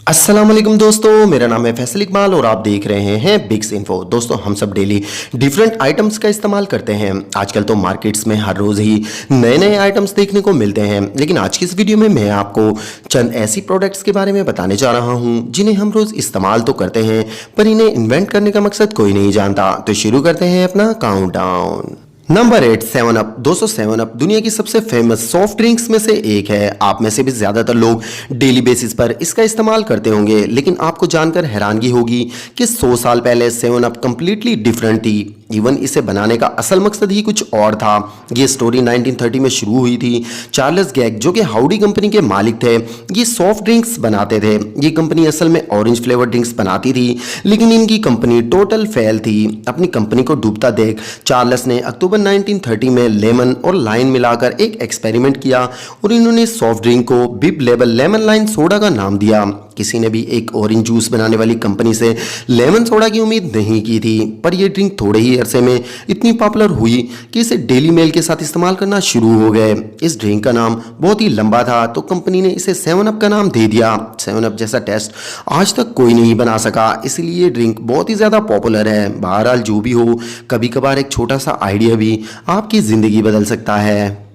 अस्सलाम वालेकुम दोस्तों, मेरा नाम है फैसल इकबाल और आप देख रहे हैं बिग्स इन्फो। दोस्तों, हम सब डेली डिफरेंट आइटम्स का इस्तेमाल करते हैं। आजकल तो मार्केट्स में हर रोज़ ही नए नए आइटम्स देखने को मिलते हैं, लेकिन आज की इस वीडियो में मैं आपको चंद ऐसी प्रोडक्ट्स के बारे में बताने जा रहा हूं जिन्हें हम रोज़ इस्तेमाल तो करते हैं पर इन्हें इन्वेंट करने का मकसद कोई नहीं जानता। तो शुरू करते हैं अपना काउंटडाउन। Number 8, 7 up. दोस्तों, 7 अप दुनिया की सबसे फेमस सॉफ्ट ड्रिंक्स में से एक है। आप में से भी ज़्यादातर लोग डेली बेसिस पर इसका इस्तेमाल करते होंगे, लेकिन आपको जानकर हैरानगी होगी कि 100 साल पहले 7 अप कंप्लीटली डिफरेंट थी। इवन इसे बनाने का असल मकसद ही कुछ और था। ये स्टोरी 1930 में शुरू हुई थी। चार्ल्स गैग, जो कि हाउडी कंपनी के मालिक थे, ये सॉफ्ट ड्रिंक्स बनाते थे। ये कंपनी असल में ऑरेंज फ्लेवर ड्रिंक्स बनाती थी, लेकिन इनकी कंपनी टोटल फेल थी। अपनी कंपनी को डूबता देख चार्ल्स ने अक्टूबर 1930 में लेमन और लाइन मिलाकर एक एक्सपेरिमेंट किया और इन्होंने सॉफ्ट ड्रिंक को बिब लेबल लेमन लाइन सोडा का नाम दिया। किसी ने भी एक ऑरेंज जूस बनाने वाली कंपनी से लेमन सोडा की उम्मीद नहीं की थी, पर यह ड्रिंक थोड़े ही अरसे में इतनी पॉपुलर हुई कि इसे डेली मेल के साथ इस्तेमाल करना शुरू हो गए। इस ड्रिंक का नाम बहुत ही लंबा था, तो कंपनी ने इसे 7 अप का नाम दे दिया। 7 अप जैसा टेस्ट आज तक कोई नहीं बना सका, इसलिए ये ड्रिंक बहुत ही ज़्यादा पॉपुलर है। बहरहाल जो भी हो, कभी कभार एक छोटा सा आइडिया भी आपकी ज़िंदगी बदल सकता है।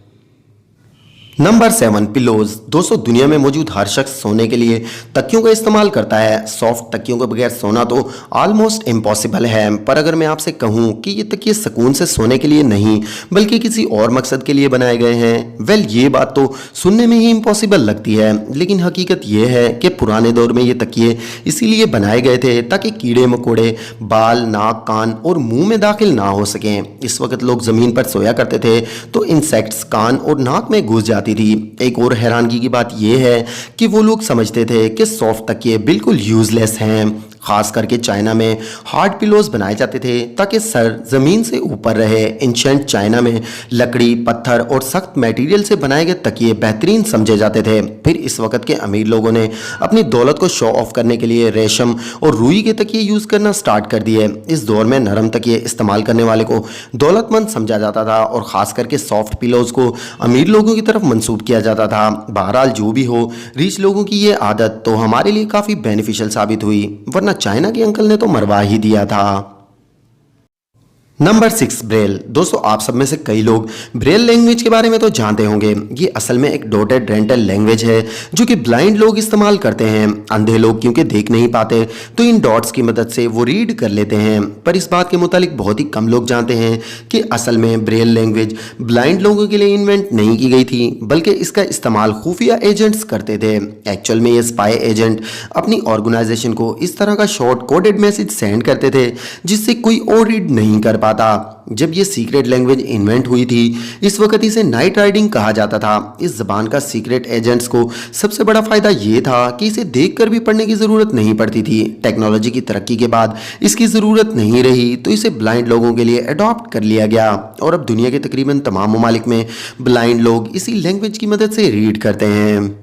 Number 7, pillows. दोस्तों, दुनिया में मौजूद हर शख्स सोने के लिए तकियों का इस्तेमाल करता है। सॉफ्ट तकियों के बगैर सोना तो ऑलमोस्ट इम्पॉसिबल है, पर अगर मैं आपसे कहूं कि ये तकिए सुकून से सोने के लिए नहीं बल्कि किसी और मकसद के लिए बनाए गए हैं, वेल ये बात तो सुनने में ही इम्पॉसिबल लगती है, लेकिन हकीकत ये है कि पुराने दौर में ये तकिए इसीलिए बनाए गए थे ताकि कीड़े मकोड़े बाल, नाक, कान और मुंह में दाखिल ना हो सकें। इस वक्त लोग ज़मीन पर सोया करते थे तो इंसेक्ट्स कान और नाक में घुस जाती थी। एक और हैरानगी की बात यह है कि वो लोग समझते थे कि सॉफ्ट तकिए बिल्कुल यूजलेस हैं। खास करके चाइना में हार्ड पिलोज बनाए जाते थे ताकि सर जमीन से ऊपर रहे। एंशिएंट चाइना में लकड़ी, पत्थर और सख्त मटेरियल से बनाए गए तकिए बेहतरीन समझे जाते थे। फिर इस वक्त के अमीर लोगों ने अपनी दौलत को शो ऑफ करने के लिए रेशम और रुई के तकिए यूज करना स्टार्ट कर दिए। इस दौर में नरम तकिए इस्तेमाल करने वाले को दौलतमंद समझा जाता था और खास करके सॉफ्ट पिलोज को अमीर लोगों की तरफ मंसूब किया जाता था। बहरहाल जो भी हो, रिच लोगों की ये आदत तो हमारे लिए काफ़ी बेनिफिशियल साबित हुई, वरना चाइना के अंकल ने तो मरवा ही दिया था। Number 6, Braille. दोस्तों, आप सब में से कई लोग ब्रेल लैंग्वेज के बारे में तो जानते होंगे। ये असल में एक डॉटेड रेंटल लैंग्वेज है जो कि ब्लाइंड लोग इस्तेमाल करते हैं। अंधे लोग क्योंकि देख नहीं पाते तो इन डॉट्स की मदद से वो रीड कर लेते हैं, पर इस बात के मुतालिक बहुत ही कम लोग जानते हैं कि असल में ब्रेल लैंग्वेज ब्लाइंड लोगों के लिए इन्वेंट नहीं की गई थी, बल्कि इसका इस्तेमाल खुफिया एजेंट्स करते थे। एक्चुअल में ये स्पाई एजेंट अपनी ऑर्गेनाइजेशन को इस तरह का शॉर्ट कोडेड मैसेज सेंड करते थे जिससे कोई और रीड नहीं कर पाता। जब ये सीक्रेट लैंग्वेज इन्वेंट हुई थी, इस वक्त इसे नाइट राइडिंग कहा जाता था। इस जबान का सीक्रेट एजेंट्स को सबसे बड़ा फायदा ये था कि इसे देखकर भी पढ़ने की जरूरत नहीं पड़ती थी। टेक्नोलॉजी की तरक्की के बाद इसकी जरूरत नहीं रही, तो इसे ब्लाइंड लोगों के लिए अडॉप्ट कर लिया गया और अब दुनिया के तकरीबन तमाम ममालिक में ब्लाइंड लोग इसी लैंग्वेज की मदद से रीड करते हैं।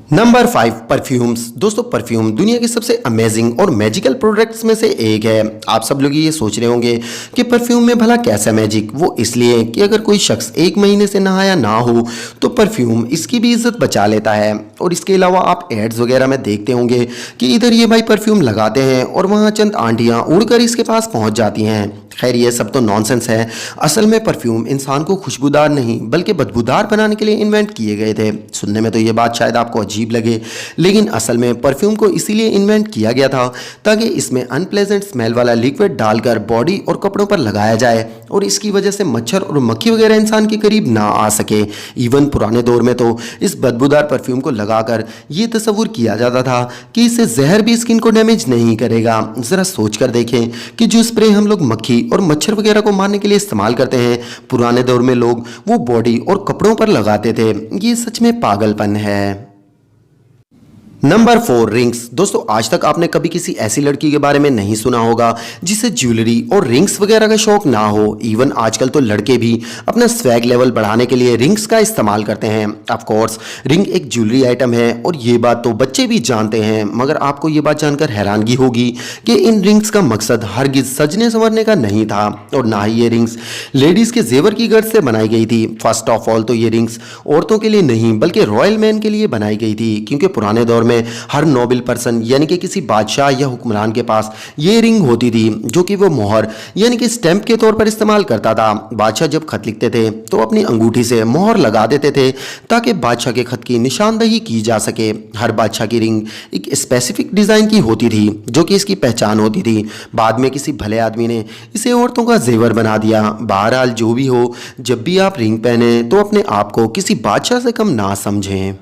Number 5, perfumes. दोस्तों, परफ्यूम दुनिया के सबसे अमेजिंग और मैजिकल प्रोडक्ट्स में से एक है। आप सब लोग ये सोच रहे होंगे कि परफ्यूम में भला कैसा मैजिक। वो इसलिए कि अगर कोई शख्स 1 महीने से नहाया ना हो तो परफ्यूम इसकी भी इज्जत बचा लेता है। और इसके अलावा आप एड्स वगैरह में देखते होंगे कि इधर ये भाई परफ्यूम लगाते हैं और वहाँ चंद आंटियाँ उड़कर इसके पास पहुँच जाती हैं। खैर, ये सब तो नॉनसेंस है। असल में परफ्यूम इंसान को खुशबूदार नहीं बल्कि बदबूदार बनाने के लिए इन्वेंट किए गए थे। सुनने में तो ये बात शायद आपको अजीब लगे, लेकिन असल में परफ्यूम को इसीलिए इन्वेंट किया गया था ताकि इसमें अनप्लेजेंट स्मेल वाला लिक्विड डालकर बॉडी और कपड़ों पर लगाया जाए और इसकी वजह से मच्छर और मक्खी वगैरह इंसान के करीब ना आ सके। इवन पुराने दौर में तो इस बदबूदार परफ्यूम को लगाकर ये तस्वुर किया जाता था कि इससे जहर भी स्किन को डैमेज नहीं करेगा। ज़रा सोच कर देखें कि जो स्प्रे हम लोग मक्खी और मच्छर वगैरह को मारने के लिए इस्तेमाल करते हैं, पुराने दौर में लोग वो बॉडी और कपड़ों पर लगाते थे। ये सच में पागलपन है। Number 4, rings. दोस्तों, आज तक आपने कभी किसी ऐसी लड़की के बारे में नहीं सुना होगा जिसे ज्वेलरी और रिंग्स वगैरह का शौक ना हो। इवन आजकल तो लड़के भी अपना स्वैग लेवल बढ़ाने के लिए रिंग्स का इस्तेमाल करते हैं। ऑफ कोर्स, रिंग एक ज्वेलरी आइटम है और ये बात तो बच्चे भी जानते हैं, मगर आपको ये बात जानकर हैरानगी होगी कि इन रिंग्स का मकसद हरगिज सजने संवरने का नहीं था और ना ही ये रिंग्स लेडीज के जेवर की गर्ज से बनाई गई थी। फर्स्ट ऑफ ऑल तो ये रिंग्स औरतों के लिए नहीं बल्कि रॉयल मैन के लिए बनाई गई थी, क्योंकि पुराने दौर में में हर नोबल पर्सन यानी कि किसी बादशाह या हुक्मरान के पास ये रिंग होती थी, जो कि वो मोहर यानी कि स्टैंप के तौर पर इस्तेमाल करता था। बादशाह जब खत लिखते थे तो अपनी अंगूठी से मोहर लगा देते थे ताकि बादशाह के खत की निशानदही की जा सके। हर बादशाह की रिंग एक स्पेसिफिक डिज़ाइन की होती थी जो कि इसकी पहचान होती थी। बाद में किसी भले आदमी ने इसे औरतों का जेवर बना दिया। बहरहाल जो भी हो, जब भी आप रिंग पहने तो अपने आप को किसी बादशाह से कम ना समझें।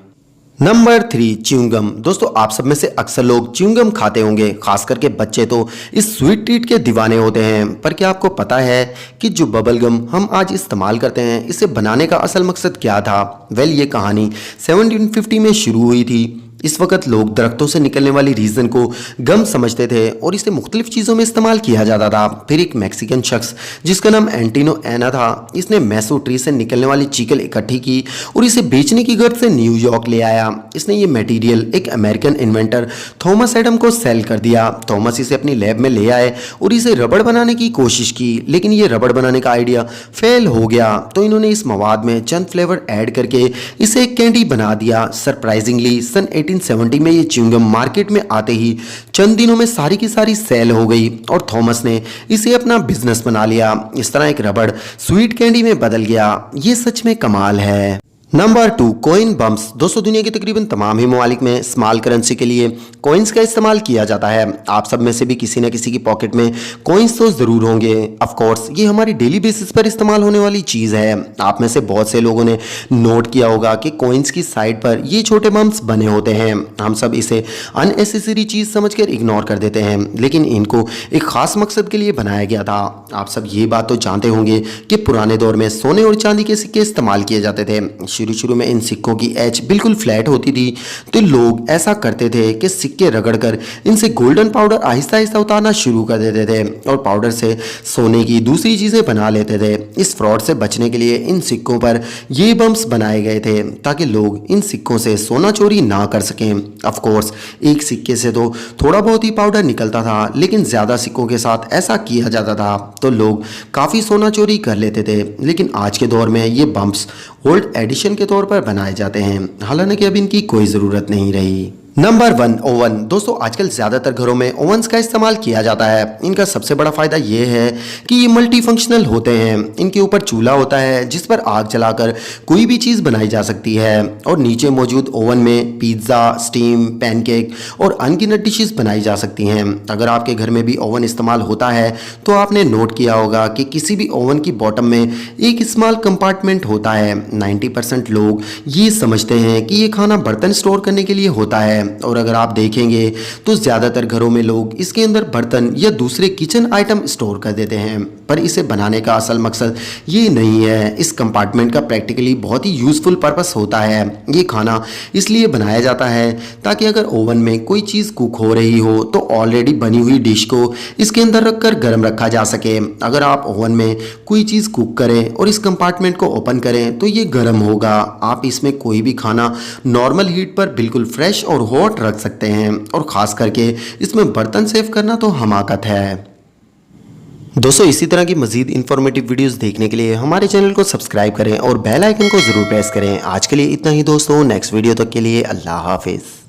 Number 3, chewing gum. दोस्तों, आप सब में से अक्सर लोग च्युइंगम खाते होंगे, खास करके बच्चे तो इस स्वीट ट्रीट के दीवाने होते हैं। पर क्या आपको पता है कि जो बबल गम हम आज इस्तेमाल करते हैं, इसे बनाने का असल मकसद क्या था? ये कहानी 1750 में शुरू हुई थी। इस वक्त लोग दरख्तों से निकलने वाली रीजन को गम समझते थे और इसे मुख्तलिफ चीज़ों में इस्तेमाल किया जाता था। फिर एक मैक्सिकन शख्स जिसका नाम एंटिनो एना था, इसने मैसो ट्री से निकलने वाली चीकल इकट्ठी की और इसे बेचने की गर्ज से न्यूयॉर्क ले आया। इसने ये मटेरियल एक अमेरिकन इन्वेंटर थॉमस एडम को सेल कर दिया। थॉमस इसे अपनी लैब में ले आए और इसे रबड़ बनाने की कोशिश की, लेकिन ये रबड़ बनाने का आइडिया फेल हो गया। तो इन्होंने इस मवाद में चंद फ्लेवर ऐड करके इसे एक कैंडी बना दिया। सरप्राइजिंगली सन 1870 में ये च्युइंगम मार्केट में आते ही चंद दिनों में सारी की सारी सेल हो गई और थॉमस ने इसे अपना बिजनेस बना लिया। इस तरह एक रबड़ स्वीट कैंडी में बदल गया। ये सच में कमाल है। Number 2, coin bumps. दोस्तों, दुनिया के तकरीबन तमाम ही ममालिक में स्मॉल करेंसी के लिए कॉइन्स का इस्तेमाल किया जाता है। आप सब में से भी किसी न किसी की पॉकेट में कॉइन्स तो ज़रूर होंगे। ऑफ कोर्स ये हमारी डेली बेसिस पर इस्तेमाल होने वाली चीज़ है। आप में से बहुत से लोगों ने नोट किया होगा कि कॉइन्स की साइड पर ये छोटे बम्प्स बने होते हैं। हम सब इसे अननेसेसरी चीज़ समझकर इग्नोर कर देते हैं, लेकिन इनको एक ख़ास मकसद के लिए बनाया गया था। आप सब ये बात तो जानते होंगे कि पुराने दौर में सोने और चांदी के सिक्के इस्तेमाल किए जाते थे। शुरू में इन सिक्कों की एज बिल्कुल फ्लैट होती थी, तो लोग ऐसा करते थे कि सिक्के रगड़कर इनसे गोल्डन पाउडर आहिस्ता आहिस्ता उतारना शुरू कर देते थे और पाउडर से सोने की दूसरी चीज़ें बना लेते थे। इस फ्रॉड से बचने के लिए इन सिक्कों पर ये बम्प्स बनाए गए थे ताकि लोग इन सिक्कों से सोना चोरी ना कर सकें। ऑफ कोर्स एक सिक्के से तो थोड़ा बहुत ही पाउडर निकलता था, लेकिन ज़्यादा सिक्कों के साथ ऐसा किया जाता था तो लोग काफ़ी सोना चोरी कर लेते थे। लेकिन आज के दौर में ये बम्प्स ओल्ड एडिशन के तौर पर बनाए जाते हैं, हालांकि अब इनकी कोई ज़रूरत नहीं रही। Number 1, oven. दोस्तों, आजकल ज़्यादातर घरों में ओवन्स का इस्तेमाल किया जाता है। इनका सबसे बड़ा फ़ायदा ये है कि ये मल्टी फंक्शनल होते हैं। इनके ऊपर चूल्हा होता है जिस पर आग जलाकर कोई भी चीज़ बनाई जा सकती है और नीचे मौजूद ओवन में पिज़्ज़ा, स्टीम, पैनकेक और अनगिनत डिशेस बनाई जा सकती हैं। अगर आपके घर में भी ओवन इस्तेमाल होता है तो आपने नोट किया होगा कि किसी भी ओवन की बॉटम में एक स्मॉल कंपार्टमेंट होता है। 90% लोग ये समझते हैं कि ये खाना बर्तन स्टोर करने के लिए होता है, और अगर आप देखेंगे तो ज़्यादातर घरों में लोग इसके अंदर बर्तन या दूसरे किचन आइटम स्टोर कर देते हैं। पर इसे बनाने का असल मकसद ये नहीं है। इस कंपार्टमेंट का प्रैक्टिकली बहुत ही यूज़फुल पर्पस होता है। ये खाना इसलिए बनाया जाता है ताकि अगर ओवन में कोई चीज़ कुक हो रही हो तो ऑलरेडी बनी हुई डिश को इसके अंदर रखकर गर्म रखा जा सके। अगर आप ओवन में कोई चीज़ कुक करें और इस कंपार्टमेंट को ओपन करें तो ये गर्म होगा। आप इसमें कोई भी खाना नॉर्मल हीट पर बिल्कुल फ्रेश और हॉट रख सकते हैं, और ख़ास करके इसमें बर्तन सेव करना तो हमाकत है। दोस्तों, इसी तरह की मज़ीद इन्फॉर्मेटिव वीडियोस देखने के लिए हमारे चैनल को सब्सक्राइब करें और बेल आइकन को ज़रूर प्रेस करें। आज के लिए इतना ही दोस्तों, नेक्स्ट वीडियो तक के लिए अल्लाह हाफिज़।